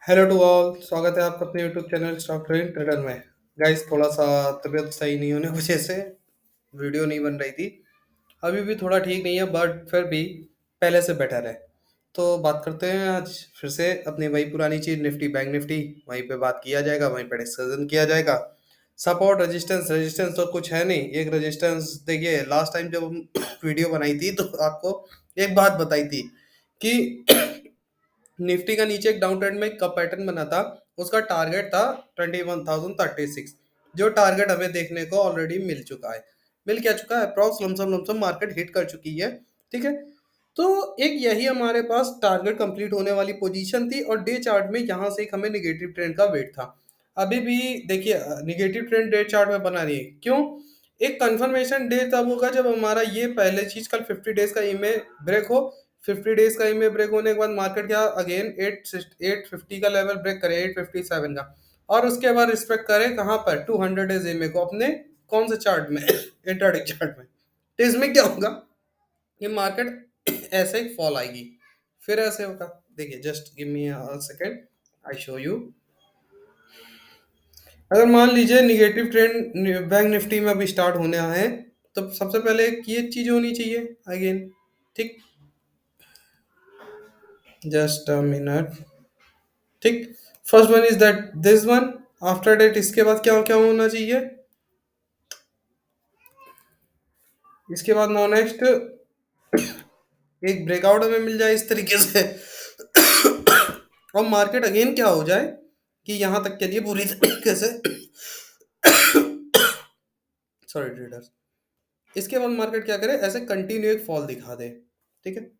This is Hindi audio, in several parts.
हेलो टू ऑल, स्वागत है आपका अपने YouTube channel stock trade trader में। गाइस, थोड़ा सा तबीयत सही नहीं होने की वजह से वीडियो नहीं बन रही थी। अभी भी थोड़ा ठीक नहीं है, बट फिर भी पहले से बेटर है। तो बात करते हैं आज फिर से अपनी वही पुरानी चीज़, निफ्टी बैंक निफ्टी। वहीं पे बात किया जाएगा, वहीं पे डिस्कशन किया जाएगा। सपोर्ट रेजिस्टेंस रेजिस्टेंस तो कुछ है नहीं। एक रेजिस्टेंस देखिए, लास्ट टाइम जब हम वीडियो बनाई थी तो आपको एक बात बताई थी कि निफ्टी का नीचे एक डाउन ट्रेंड में कप पैटर्न बना था। उसका टारगेट था 21,036, जो टारगेट हमें देखने को ऑलरेडी मिल चुका है। मिल क्या चुका है? Approx lump sum lump sum market hit कर चुकी है। ठीक है। तो एक यही हमारे पास टारगेट कंप्लीट होने वाली पोजीशन थी, और डे चार्ट में यहाँ से एक हमें निगेटिव ट्रेंड का वेट था। अभी भी देखिए, निगेटिव ट्रेंड डे चार्ट में बना रही है। क्यों? एक कंफर्मेशन डे तब होगा जब हमारा ये पहले चीज कल 50 डेज का ईमे ब्रेक हो। 50 डेज का ईमे ब्रेक होने के बाद मार्केट क्या अगेन 850 का लेवल ब्रेक करे, 857 का। और उसके बाद रिस्पेक्ट करे कहाँ पर? 200 डेज ईमे को अपने कौन से चार्ट में? इंट्राडे चार्ट में। तो इसमें क्या होगा? ये मार्केट ऐसे ही फॉल आएगी, फिर ऐसे होगा। देखिए, just give me a second, I show you. अगर मान लीजिए निगेटिव ट्रेंड बैंक निफ्टी में अभी स्टार्ट होने है, तो सबसे पहले एक ये चीज होनी चाहिए अगेन। ठीक। Just a minute. ठीक। First one is that this one. After that इसके बाद क्या क्या होना चाहिए? इसके बाद नो नेक्स्ट एक ब्रेकआउट हमें मिल जाए इस तरीके से। और मार्केट अगेन क्या हो जाए कि यहां तक के लिए पूरी तरीके से सॉरी ट्रेडर्स। इसके बाद मार्केट क्या करे? ऐसे कंटिन्यू एक फॉल दिखा दे। ठीक है।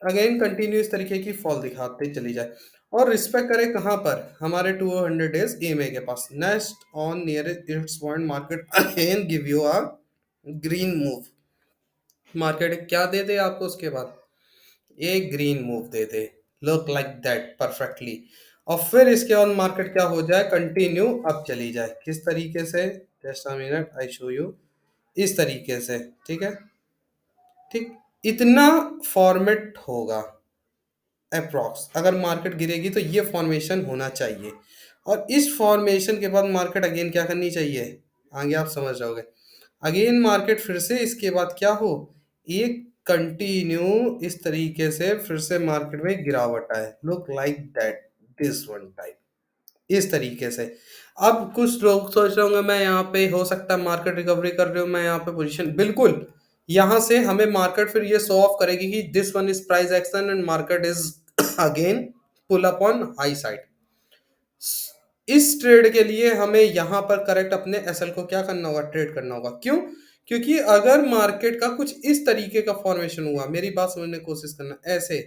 अगेन कंटिन्यू इस तरीके की फॉल दिखाते चली जाए, और रिस्पेक्ट करे कहाँ पर? हमारे 200 डेज ईएमए के पास। Next on near its point market again give you a green move. Market क्या दे दे आपको उसके बाद? एक ग्रीन मूव दे दे। Look like that perfectly. और फिर इसके बाद मार्केट क्या हो जाए? कंटिन्यू अप चली जाए। किस तरीके से? Just a minute, I show you. इस तरीके से। ठीक है। ठीक। इतना फॉर्मेट होगा अप्रॉक्स। अगर मार्केट गिरेगी तो ये फॉर्मेशन होना चाहिए, और इस फॉर्मेशन के बाद मार्केट अगेन क्या करनी चाहिए? आगे आप समझ जाओगे। अगेन मार्केट फिर से इसके बाद क्या हो? एक कंटिन्यू इस तरीके से फिर से मार्केट में गिरावट आए। Look like that, this one type, इस तरीके से। अब कुछ लोग सोच रहे होंगे मैं यहाँ पे हो सकता है मार्केट रिकवरी कर रही हूँ, मैं यहाँ पे पोजीशन बिल्कुल। यहाँ से हमें मार्केट फिर ये शो ऑफ करेगी कि this one is price action and market is again pull up on high side. इस ट्रेड के लिए हमें यहाँ पर करेक्ट अपने एसएल को क्या करना होगा? ट्रेड करना होगा। क्यों? क्योंकि अगर मार्केट का कुछ इस तरीके का फॉर्मेशन हुआ, मेरी बात समझने की कोशिश करना, ऐसे,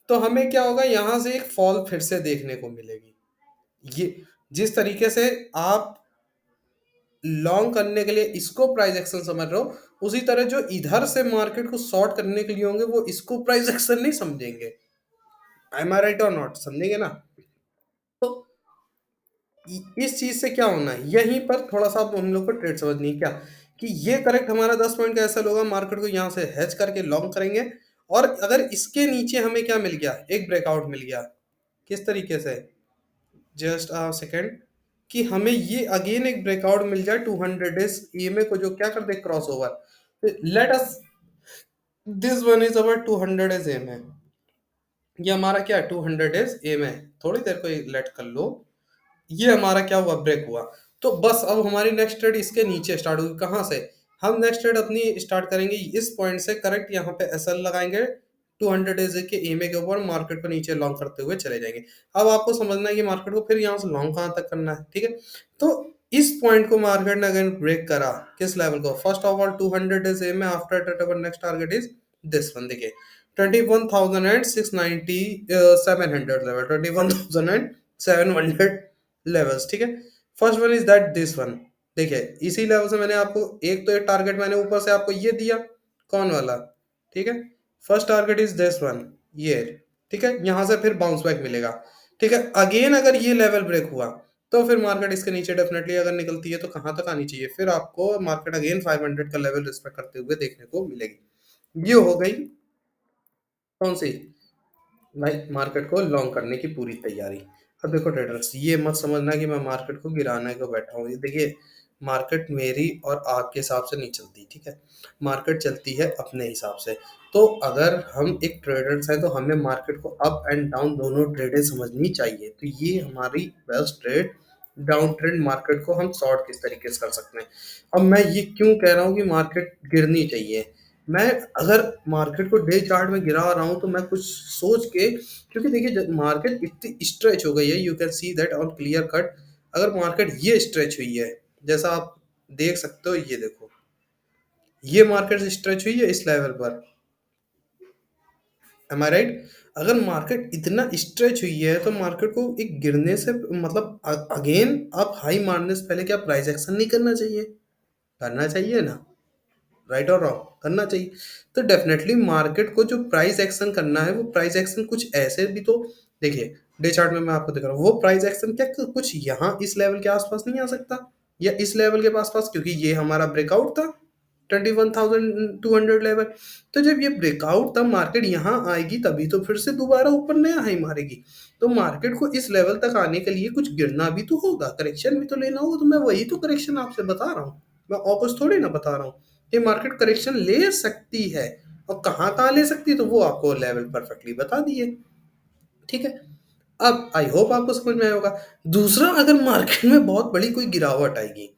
तो हमें क्या होगा? यहाँ से एक फॉल फिर से देखने को मिलेगी। ये जिस तरीके से आप लॉन्ग करने के लिए इसको प्राइस एक्शन समझ रहे हो, उसी तरह जो इधर से मार्केट को शॉर्ट करने के लिए होंगे वो इसको प्राइस एक्शन नहीं समझेंगे। एम आई राइट और नॉट? समझेंगे ना? तो इस चीज से क्या होना है, यहीं पर थोड़ा सा अब हम लोग को ट्रेड समझनी है क्या, कि ये करेक्ट हमारा 10 पॉइंट का ऐसा होगा, मार्केट को यहाँ से हेज करके लॉन्ग करेंगे। और अगर इसके नीचे हमें क्या मिल गया? एक ब्रेकआउट मिल गया। किस तरीके से? Just a second. कि हमें ये अगेन एक ब्रेकआउट मिल जाए 200 डेज ईएमए को, जो क्या कर दे? Cross over. Let us this one is our 200 days EMA. ये हमारा क्या है? 200 डेज ईएमए। थोड़ी देर को लेट कर लो। ये हमारा क्या हुआ? ब्रेक हुआ। तो बस अब हमारी नेक्स्ट ट्रेड इसके नीचे स्टार्ट होगी। कहाँ से? हम नेक्स्ट ट्रेड अपनी स्टार्ट करेंगे इस पॉइंट से। करेक्ट यहाँ पे एसएल लगाएंगे 200 डेज के ईएमए के ऊपर, मार्केट को नीचे लॉन्ग करते हुए चले जाएंगे। अब आपको समझना है कि मार्केट को फिर यहाँ से लॉन्ग कहाँ तक करना है। ठीक है। तो इस पॉइंट को मार्केट ने अगेन ब्रेक करा। किस लेवल को? First of all 200 days EMA. After next target is this one. देखिए 21,690 700 लेवल, 21,700 लेवल्स। ठीक है। First one is that this one. देखिए इसी लेवल से मैंने आपको एक तो एक टारगेट मैंने ऊपर से आपको ये दिया। कौन वाला? ठीक है। First target is this one, ये। ठीक है। यहां से फिर बाउंस बैक मिलेगा। ठीक है। अगेन अगर ये लेवल ब्रेक हुआ तो फिर मार्केट इसके नीचे डेफिनेटली अगर निकलती है तो कहां तक आनी चाहिए? फिर आपको मार्केट अगेन 500 का लेवल रिस्पेक्ट करते हुए देखने को मिलेगी। ये हो गई कौन सी? भाई मार्केट को लॉन्ग करने की पूरी तैयारी। अब देखो ट्रेडर्स, ये मत समझना कि मैं मार्केट को गिराने को बैठा हूँ। ये देखिए, मार्केट मेरी और आपके हिसाब से नहीं चलती, ठीक है? मार्केट चलती है अपने हिसाब से। तो अगर हम एक ट्रेडर्स हैं तो हमें मार्केट को अप एंड डाउन दोनों ट्रेडें समझनी चाहिए। तो ये हमारी best trade, down trend market को हम शॉर्ट किस तरीके से कर सकते हैं। अब मैं ये क्यों कह रहा हूँ कि मार्केट गिरनी चाहिए? मैं अगर मार्केट को डे चार्ट में गिरा रहा हूँ तो मैं कुछ सोच के, क्योंकि देखिए मार्केट इतनी स्ट्रेच हो गई है, you can see that on clear cut. अगर मार्केट ये स्ट्रेच हुई है, जैसा आप देख सकते हो, ये देखो, ये मार्केट स्ट्रेच हुई है इस लेवल पर। एम आई राइट? अगर मार्केट इतना स्ट्रेच हुई है तो मार्केट को एक गिरने से मतलब अगेन आप हाई मारने से पहले क्या प्राइस एक्शन नहीं करना चाहिए? करना चाहिए ना? राइट और रॉन्ग? करना चाहिए। तो डेफिनेटली मार्केट को जो प्राइस एक्शन करना है, वो प्राइस एक्शन कुछ ऐसे भी तो, देखिए डे चार्ट में मैं आपको दिखा रहा हूँ, वो प्राइस एक्शन क्या कुछ यहाँ इस लेवल के आसपास नहीं आ सकता, या इस लेवल के आसपास, क्योंकि ये हमारा ब्रेकआउट था 21,200 लेवल। तो जब ये ब्रेकआउट, तब मार्केट यहाँ आएगी तभी तो फिर से दोबारा ऊपर नया हाई मारेगी। तो मार्केट को इस लेवल तक आने के लिए कुछ गिरना भी तो होगा, करेक्शन भी तो लेना होगा। तो मैं वही तो करेक्शन आपसे बता रहा हूँ, मैं और कुछ थोड़ी ना बता रहा हूँ। ये मार्केट करेक्शन ले सकती है, और कहाँ कहाँ ले सकती है तो वो आपको लेवल परफेक्टली बता दिए, ठीक है? अब आई होप आपको समझ में आया होगा। दूसरा, अगर मार्केट में बहुत बड़ी कोई गिरावट आएगी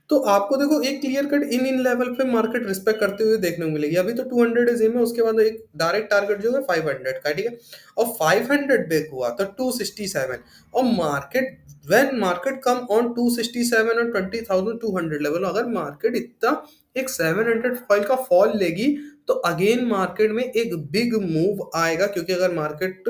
तो आपको देखो एक clear cut in in level पे मार्केट रिस्पेक्ट करते हुए देखने को मिलेगी। अभी तो 200 इज में, उसके बाद एक डायरेक्ट टारगेट जो है 500 का, ठीक है? और 500 ब्रेक हुआ तो 267, और market when market come on 267 और 20,200 लेवल, अगर मार्केट इतना एक 700 पॉइंट का फॉल लेगी तो अगेन मार्केट में एक बिग मूव आएगा। क्योंकि अगर मार्केट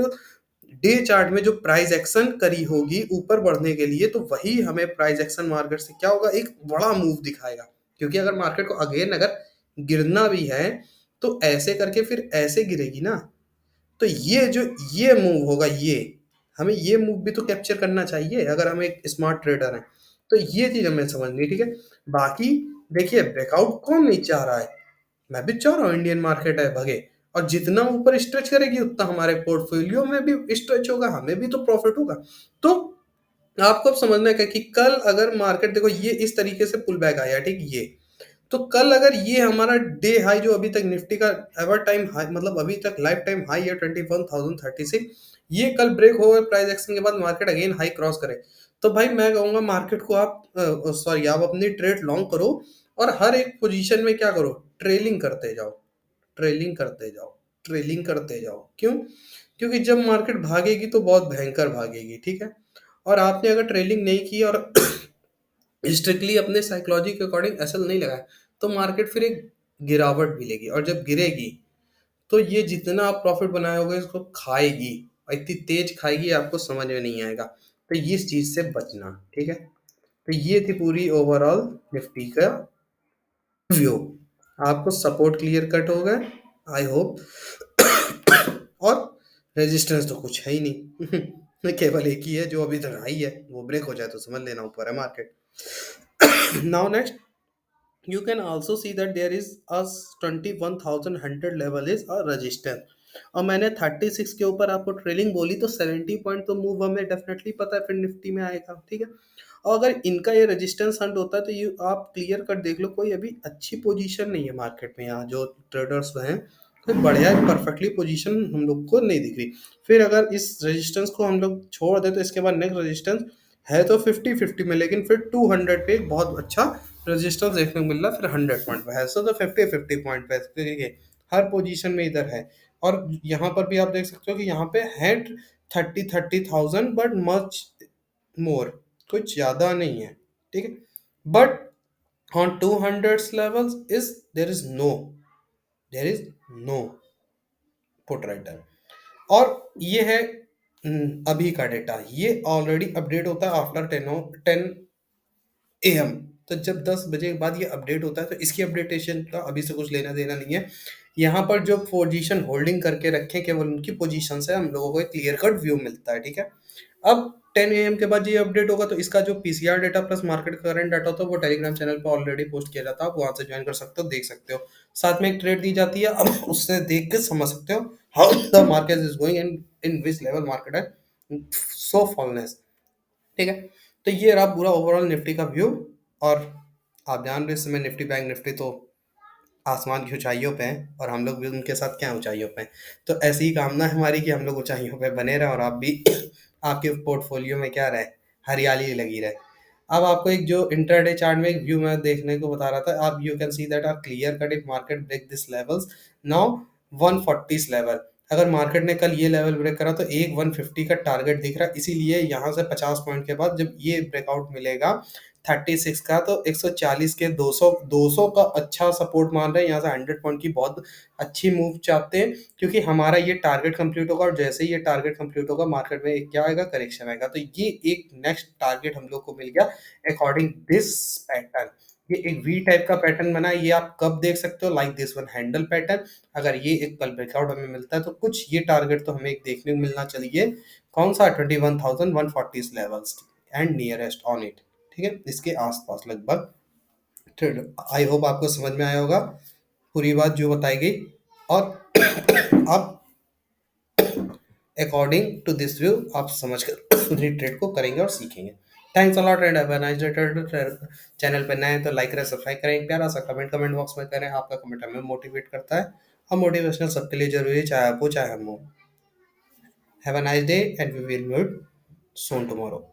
डे चार्ट में जो प्राइस एक्शन करी होगी ऊपर बढ़ने के लिए, तो वही हमें प्राइस एक्शन मार्केट से क्या होगा, एक बड़ा मूव दिखाएगा। क्योंकि अगर मार्केट को अगेन अगर गिरना भी है तो ऐसे करके फिर ऐसे गिरेगी ना। तो ये जो ये मूव होगा, ये हमें ये मूव भी तो कैप्चर करना चाहिए अगर हम एक स्मार्ट ट्रेडर हैं। तो ये चीज हमें समझनी है, ठीक है? बाकी देखिए, ब्रेकआउट कौन नहीं चाह रहा है? मैं भी चाह रहा हूँ इंडियन मार्केट है भगे, और जितना ऊपर स्ट्रेच करेगी उतना हमारे पोर्टफोलियो में भी स्ट्रेच होगा, हमें भी तो प्रॉफिट होगा। तो आपको अब समझना है कि कल अगर मार्केट देखो ये इस तरीके से पुल बैक आया, ठीक, ये तो कल अगर ये हमारा डे हाई जो अभी तक निफ्टी का एवर टाइम हाई, मतलब अभी तक लाइफ टाइम हाई है 21,036, ये कल ब्रेक हो गए प्राइस एक्शन के बाद मार्केट अगेन हाई क्रॉस करे, तो भाई मैं कहूंगा मार्केट को आप सॉरी, आप अपनी ट्रेड लॉन्ग करो, और हर एक पोजीशन में क्या करो, ट्रेलिंग करते जाओ, ट्रेलिंग करते जाओ, ट्रेलिंग करते जाओ। क्यों? क्योंकि जब मार्केट भागेगी तो बहुत भयंकर भागेगी, ठीक है? और आपने अगर ट्रेलिंग नहीं की और स्ट्रिक्टली अपने साइकोलॉजी के अकॉर्डिंग एसल नहीं लगाया, तो मार्केट फिर एक गिरावट भी लेगी, और जब गिरेगी तो ये जितना आप प्रॉफिट बनाए होगे इसको खाएगी, और इतनी तेज खाएगी आपको समझ में नहीं आएगा। तो ये इस चीज से बचना, ठीक है? तो ये थी पूरी ओवरऑल निफ्टी का व्यू। आपको सपोर्ट क्लियर कट हो गए, आई होप। और रेजिस्टेंस तो कुछ है ही नहीं केवल एक ही है जो अभी तक हाई है, वो ब्रेक हो जाए तो समझ लेना ऊपर है market. Now next, you can also see that there is a 21,100 level is a resistance। और मैंने 36 के ऊपर आपको ट्रेलिंग बोली, तो 70 पॉइंट तो मूव हमें डेफिनेटली पता है फिर निफ्टी में आएगा, ठीक है? और अगर इनका ये रेजिस्टेंस हंट होता है तो ये आप क्लियर कर देख लो, कोई अभी अच्छी पोजीशन नहीं है मार्केट में, यहाँ जो ट्रेडर्स हैं कोई बढ़िया परफेक्टली पोजीशन हम लोग को नहीं दिख रही। फिर अगर इस रेजिस्टेंस को हम लोग छोड़ दे तो इसके बाद नेक्स्ट रेजिस्टेंस है तो 50-50 में, लेकिन फिर 200 पे एक बहुत अच्छा रेजिस्टेंस देखने को मिल रहा है, फिर 100 पॉइंट पे है, सो तो 50-50 पॉइंट पे देखिए हर पोजीशन में इधर है। और यहाँ पर भी आप देख सकते हो कि यहाँ पे है 30,000 बट मच मोर, कुछ ज्यादा नहीं है, ठीक है? But on 200 levels is there is no put writer. और ये है अभी का डेटा, ये ऑलरेडी अपडेट होता है आफ्टर 10 AM। तो जब 10 बजे के बाद ये अपडेट होता है तो इसकी अपडेटेशन का अभी से कुछ लेना देना नहीं है। यहाँ पर जो पोजीशन होल्डिंग करके रखे केवल उनकी पोजीशन से हम लोगों को एक क्लियर कट व्यू मिलता है, ठीक है। अब 10 AM के बाद ये अपडेट होगा तो इसका जो PCR data plus market current data होता है वो टेलीग्राम चैनल पे ऑलरेडी पोस्ट किया जाता है, आप वहां से ज्वाइन कर सकते हो, देख सकते हो। साथ में एक ट्रेड दी जाती है, अब उससे देख के समझ सकते हो how the market is going and in which level market है सो फॉलनेस, ठीक है। तो ये रहा पूरा ओवरऑल निफ्टी का व्यू। और आप जान रहे इस समय निफ्टी बैंक निफ्टी तो आसमान की ऊंचाइयों पे हैं और हम लोग भी उनके साथ क्या ऊंचाइयों पे हैं। तो ऐसी ही कामना है हमारी कि हम लोग ऊंचाइयों पे बने रहें और आप भी आपके पोर्टफोलियो में क्या रहे, हरियाली लगी रहे। अब आपको एक जो इंट्राडे चार्ट में एक व्यू मैं देखने को बता रहा था, आप you can see that are clear cut if market break this levels now 140 level. अगर मार्केट ने कल ये लेवल ब्रेक करा तो एक 150 का टारगेट दिख रहा है, इसीलिए यहाँ से 50 पॉइंट के बाद जब ये ब्रेकआउट मिलेगा 36 का तो 140 के 200 का अच्छा सपोर्ट मान रहे हैं। यहाँ से 100 पॉइंट की बहुत अच्छी मूव चाहते हैं, क्योंकि हमारा ये टारगेट कंप्लीट होगा और जैसे ही ये टारगेट कंप्लीट होगा मार्केट में एक क्या आएगा, करेक्शन आएगा। तो ये एक नेक्स्ट टारगेट हम लोग को मिल गया अकॉर्डिंग दिस पैटर्न। ये एक वी टाइप का पैटर्न बना है, ये आप कब देख सकते हो, like this one handle pattern. अगर ये एक कल ब्रेकआउट हमें मिलता है तो कुछ ये टारगेट तो हमें एक देखने को मिलना चाहिए। कौन सा, 21,140 levels and nearest on it, ठीक है, इसके आसपास लगभग। आई होप आपको समझ में आया होगा पूरी बात जो बताई गई। और आप अकॉर्डिंग टू दिस व्यू आप समझ कर ट्रेड को करेंगे और सीखेंगे। Thanks a lot and have a nice day. Channel पे नए हैं तो लाइक करें, सब्सक्राइब करें, एक प्यारा सा कमेंट बॉक्स में करें, आपका कमेंट हमें मोटिवेट करता है और मोटिवेशनल सबके लिए जरूरी है, चाहे आप हो चाहे हम हो। Have a nice day and we will meet soon tomorrow.